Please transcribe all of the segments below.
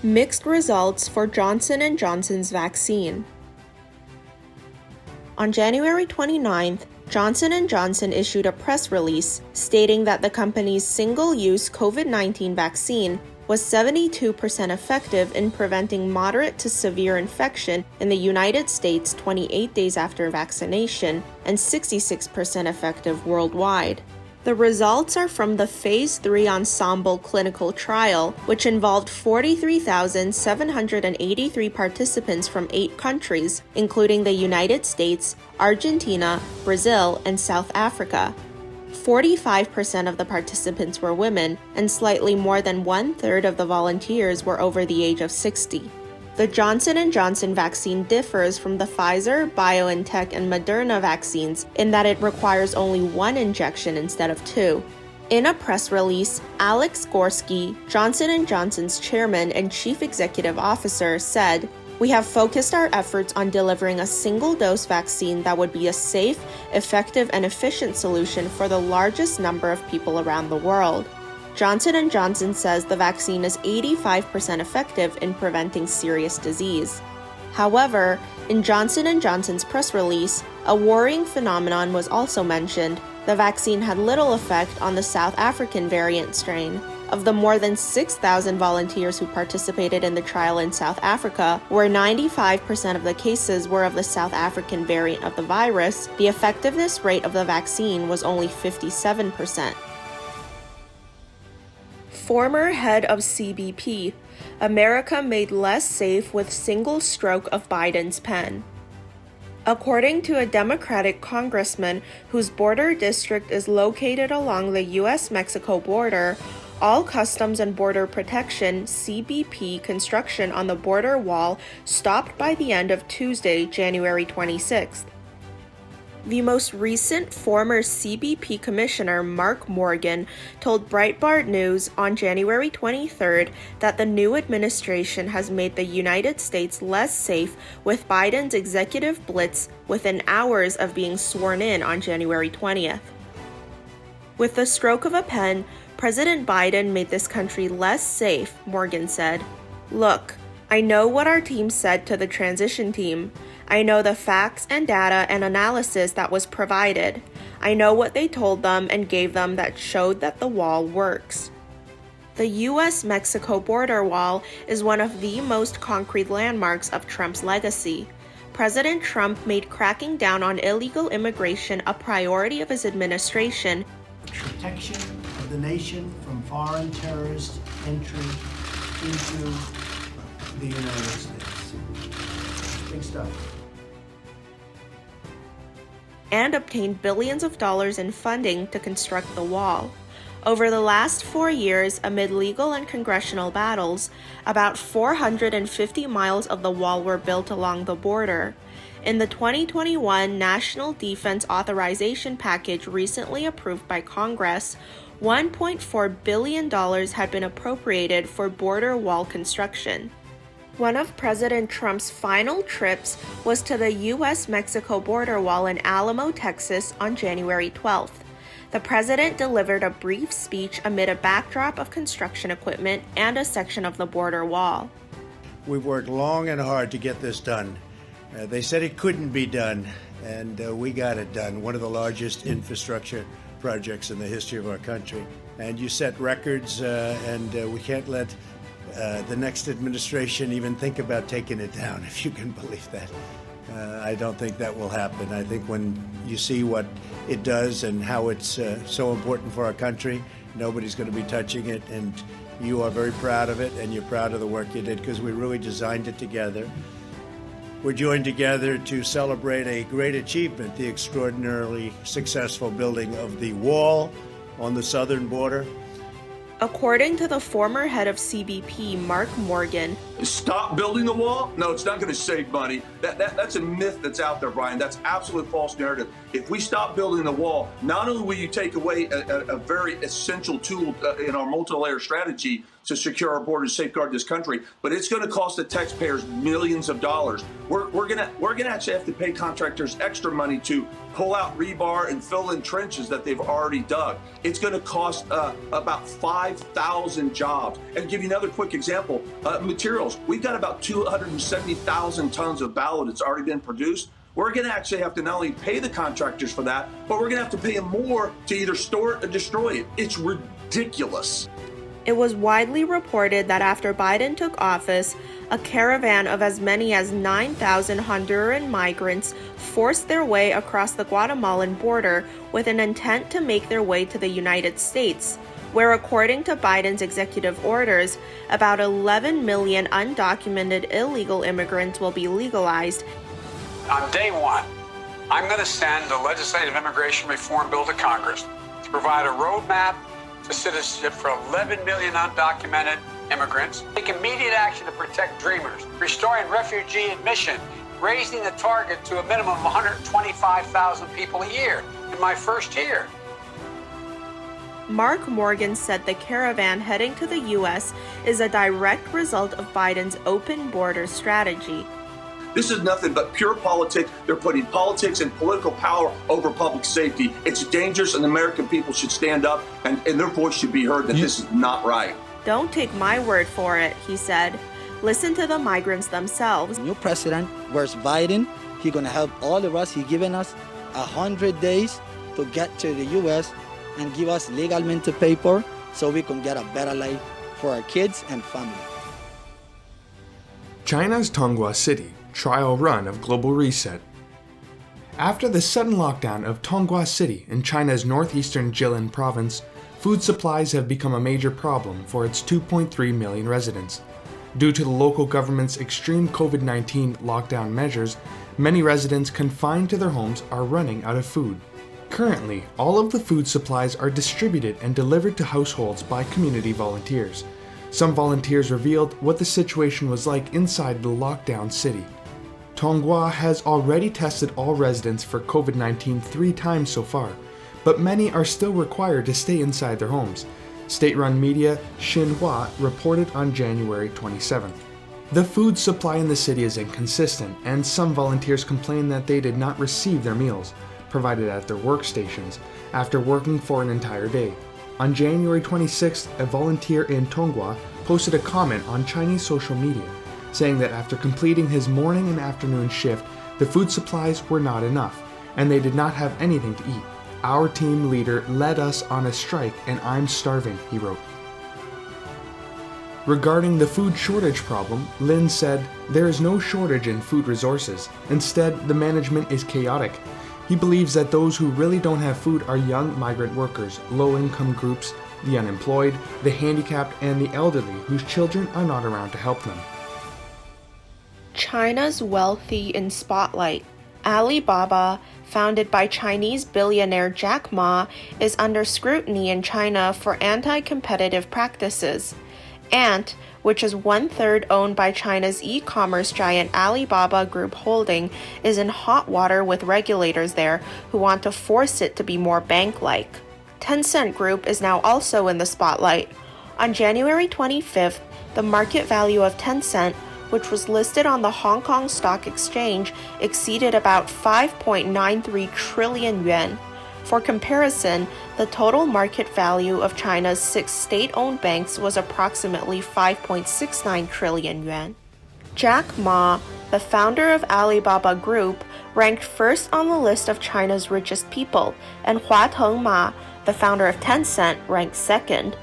Mixed results for Johnson & Johnson's vaccine. On January 29th, Johnson & Johnson issued a press release stating that the company's single-use COVID-19 vaccine was 72% effective in preventing moderate to severe infection in the United States 28 days after vaccination and 66% effective worldwide. The results are from the Phase 3 Ensemble clinical trial, which involved 43,783 participants from 8 countries, including the United States, Argentina, Brazil, and South Africa. 45% of the participants were women, and slightly more than one-third of the volunteers were over the age of 60. The Johnson & Johnson vaccine differs from the Pfizer, BioNTech, and Moderna vaccines in that it requires only 1 injection instead of 2. In a press release, Alex Gorsky, Johnson & Johnson's chairman and chief executive officer, said, "We have focused our efforts on delivering a single-dose vaccine that would be a safe, effective, and efficient solution for the largest number of people around the world." Johnson & Johnson says the vaccine is 85% effective in preventing serious disease. However, in Johnson & Johnson's press release, a worrying phenomenon was also mentioned. The vaccine had little effect on the South African variant strain. Of the more than 6,000 volunteers who participated in the trial in South Africa, where 95% of the cases were of the South African variant of the virus, the effectiveness rate of the vaccine was only 57%. Former head of CBP, America made less safe with single stroke of Biden's pen. According to a Democratic congressman whose border district is located along the U.S.-Mexico border, all Customs and Border Protection (CBP) construction on the border wall stopped by the end of Tuesday, January 26th. The most recent former CBP Commissioner Mark Morgan told Breitbart News on January 23rd that the new administration has made the United States less safe with Biden's executive blitz within hours of being sworn in on January 20th. With the stroke of a pen, President Biden made this country less safe, Morgan said. "Look, I know what our team said to the transition team. I know the facts and data and analysis that was provided. I know what they told them and gave them that showed that the wall works." The U.S.-Mexico border wall is one of the most concrete landmarks of Trump's legacy. President Trump made cracking down on illegal immigration a priority of his administration. Protection of the nation from foreign terrorist entry into the United States. Big stuff. And obtained billions of dollars in funding to construct the wall. Over the last 4 years, amid legal and congressional battles, about 450 miles of the wall were built along the border. In the 2021 National Defense Authorization Package recently approved by Congress, $1.4 billion had been appropriated for border wall construction. One of President Trump's final trips was to the U.S.-Mexico border wall in Alamo, Texas on January 12th. The president delivered a brief speech amid a backdrop of construction equipment and a section of the border wall. We've worked long and hard to get this done. They said it couldn't be done, and we got it done. One of the largest infrastructure projects in the history of our country. And you set records, and we can't let the next administration even think about taking it down, if you can believe that. I don't think that will happen. I think when you see what it does and how it's so important for our country, nobody's going to be touching it, and you are very proud of it, and you're proud of the work you did because we really designed it together. We're joined together to celebrate a great achievement, the extraordinarily successful building of the wall on the southern border. According to the former head of CBP, Mark Morgan, "Stop building the wall? No, it's not going to save money. That's a myth that's out there, Brian. That's absolute false narrative. If we stop building the wall, not only will you take away a very essential tool in our multi-layer strategy to secure our borders, safeguard this country, but it's going to cost the taxpayers millions of dollars. We're going to actually have to pay contractors extra money to pull out rebar and fill in trenches that they've already dug. It's going to cost about 5,000 jobs. And give you another quick example, materials. We've got about 270,000 tons of ballot that's already been produced. We're going to actually have to not only pay the contractors for that, but we're going to have to pay them more to either store it or destroy it. It's ridiculous. It was widely reported that after Biden took office, a caravan of as many as 9,000 Honduran migrants forced their way across the Guatemalan border with an intent to make their way to the United States, where, according to Biden's executive orders, about 11 million undocumented illegal immigrants will be legalized. On day one, I'm going to send the legislative immigration reform bill to Congress to provide a roadmap to citizenship for 11 million undocumented immigrants, take immediate action to protect dreamers, restoring refugee admission, raising the target to a minimum of 125,000 people a year in my first year. Mark Morgan said the caravan heading to the U.S. is a direct result of Biden's open border strategy. This is nothing but pure politics. They're putting politics and political power over public safety. It's dangerous, and the American people should stand up and their voice should be heard that this is not right. Don't take my word for it, he said. Listen to the migrants themselves. New president, where's Biden? He's going to help all of us. He's given us 100 days to get to the U.S. and give us legal mental paper so we can get a better life for our kids and family. China's Tonghua City trial run of global reset. After the sudden lockdown of Tonghua City in China's northeastern Jilin province, food supplies have become a major problem for its 2.3 million residents. Due to the local government's extreme COVID-19 lockdown measures, many residents confined to their homes are running out of food. Currently, all of the food supplies are distributed and delivered to households by community volunteers. Some volunteers revealed what the situation was like inside the lockdown city. Tonghua has already tested all residents for COVID-19 3 times so far, but many are still required to stay inside their homes. State-run media Xinhua reported on January 27th. The food supply in the city is inconsistent, and some volunteers complain that they did not receive their meals, provided at their workstations, after working for an entire day. On January 26th, a volunteer in Tonghua posted a comment on Chinese social media, saying that after completing his morning and afternoon shift, the food supplies were not enough, and they did not have anything to eat. Our team leader led us on a strike and I'm starving, he wrote. Regarding the food shortage problem, Lin said, "There is no shortage in food resources. Instead, the management is chaotic." He believes that those who really don't have food are young migrant workers, low-income groups, the unemployed, the handicapped, and the elderly whose children are not around to help them. China's wealthy in spotlight. Alibaba, founded by Chinese billionaire Jack Ma, is under scrutiny in China for anti-competitive practices. Ant, which is 1/3 owned by China's e-commerce giant Alibaba Group Holding, is in hot water with regulators there who want to force it to be more bank-like. Tencent Group is now also in the spotlight. On January 25th, the market value of Tencent, which was listed on the Hong Kong Stock Exchange, exceeded about 5.93 trillion yuan. For comparison, the total market value of China's 6 state-owned banks was approximately 5.69 trillion yuan. Jack Ma, the founder of Alibaba Group, ranked first on the list of China's richest people, and Huateng Ma, the founder of Tencent, ranked second.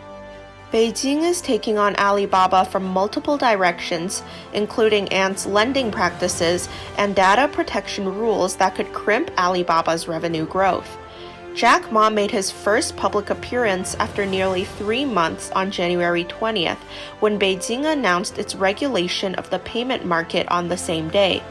Beijing is taking on Alibaba from multiple directions, including Ant's lending practices and data protection rules that could crimp Alibaba's revenue growth. Jack Ma made his first public appearance after nearly 3 months on January 20th, when Beijing announced its regulation of the payment market on the same day.